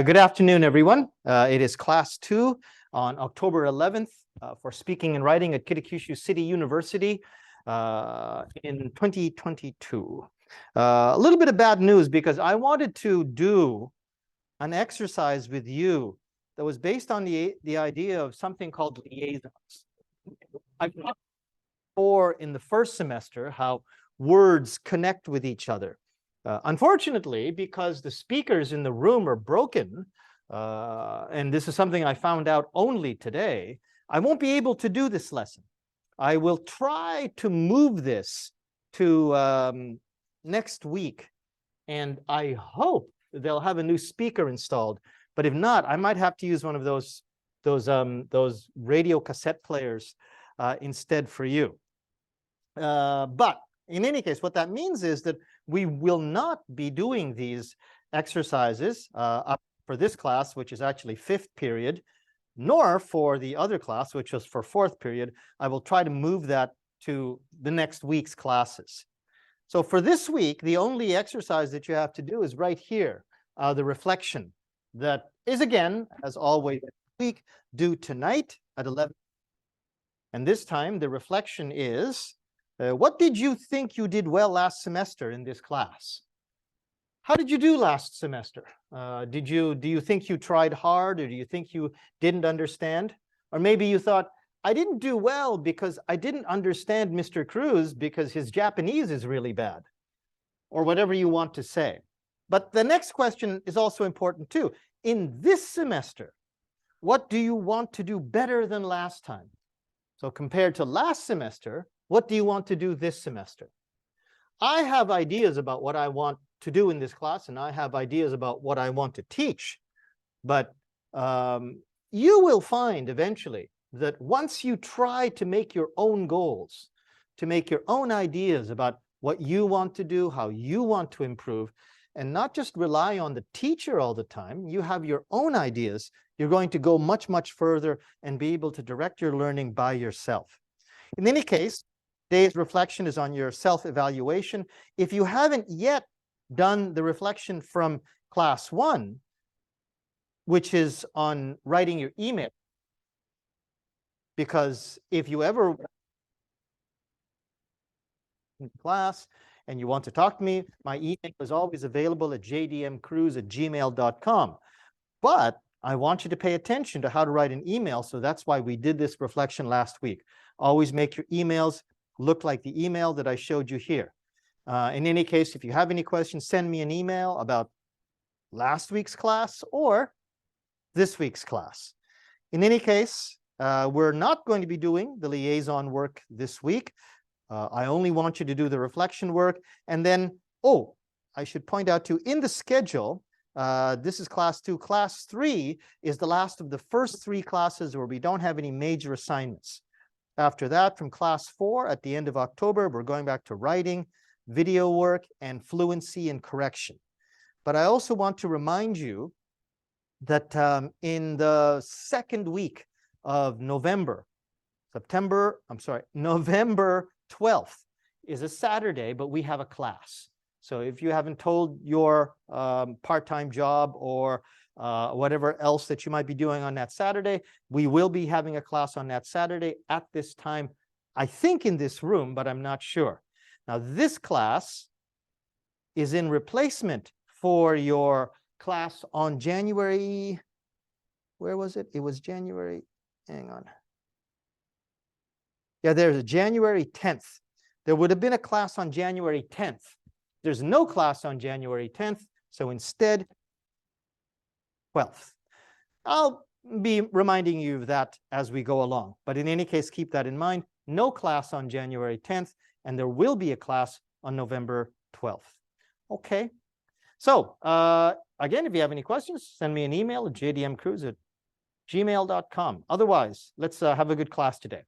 Good afternoon, everyone. It is class 2 on October 11th for speaking and writing at Kitakyushu City University in 2022. A little bit of bad news because I wanted to do an exercise with you that was based on the idea of something called liaisons. I've talked before in the first semester how words connect with each other. Unfortunately, because the speakers in the room are broken, and this is something I found out only today, I won't be able to do this lesson. I will try to move this to next week, and I hope they'll have a new speaker installed. But if not, I might have to use one of those radio cassette players instead for you. But in any case, what that means is that we will not be doing these exercises up for this class, which is actually 5th period, nor for the other class, which was for 4th period. I will try to move that to the next week's classes. So for this week, the only exercise that you have to do is right here, the reflection that is, again, as always, week due tonight at 11. And this time, the reflection is, what did you think you did well last semester in this class? How did you do last semester? Do you think you tried hard, or do you think you didn't understand? Or maybe you thought, I didn't do well because I didn't understand Mr. Cruz because his Japanese is really bad, or whatever you want to say. But the next question is also important too. In this semester, what do you want to do better than last time? So compared to last semester, what do you want to do this semester? I have ideas about what I want to do in this class, and I have ideas about what I want to teach. But you will find eventually that once you try to make your own goals, to make your own ideas about what you want to do, how you want to improve, and not just rely on the teacher all the time, you have your own ideas, you're going to go much, much further and be able to direct your learning by yourself. In any case, today's reflection is on your self-evaluation. If you haven't yet done the reflection from class 1, which is on writing your email, because if you ever in class and you want to talk to me, my email is always available at jdmcruz@gmail.com. But I want you to pay attention to how to write an email, so that's why we did this reflection last week. Always make your emails look like the email that I showed you here. In any case, if you have any questions, send me an email about last week's class or this week's class. In any case, we're not going to be doing the liaison work this week. I only want you to do the reflection work. And then, I should point out too, in the schedule, this is class 2. Class 3 is the last of the first 3 classes where we don't have any major assignments. After that, from class 4 at the end of October, we're going back to writing, video work, and fluency and correction. But I also want to remind you that in the second week of November 12th is a Saturday, but we have a class. So if you haven't told your part-time job or whatever else that you might be doing on that Saturday, we will be having a class on that Saturday at this time, I think in this room, but I'm not sure. Now, this class is in replacement for your class on January, where was it? It was January, hang on. Yeah, there's a January 10th. There would have been a class on January 10th. There's no class on January 10th, so instead, 12th. I'll be reminding you of that as we go along. But in any case, keep that in mind. No class on January 10th, and there will be a class on November 12th. Okay. So again, if you have any questions, send me an email at jdmcruz@gmail.com. Otherwise, let's have a good class today.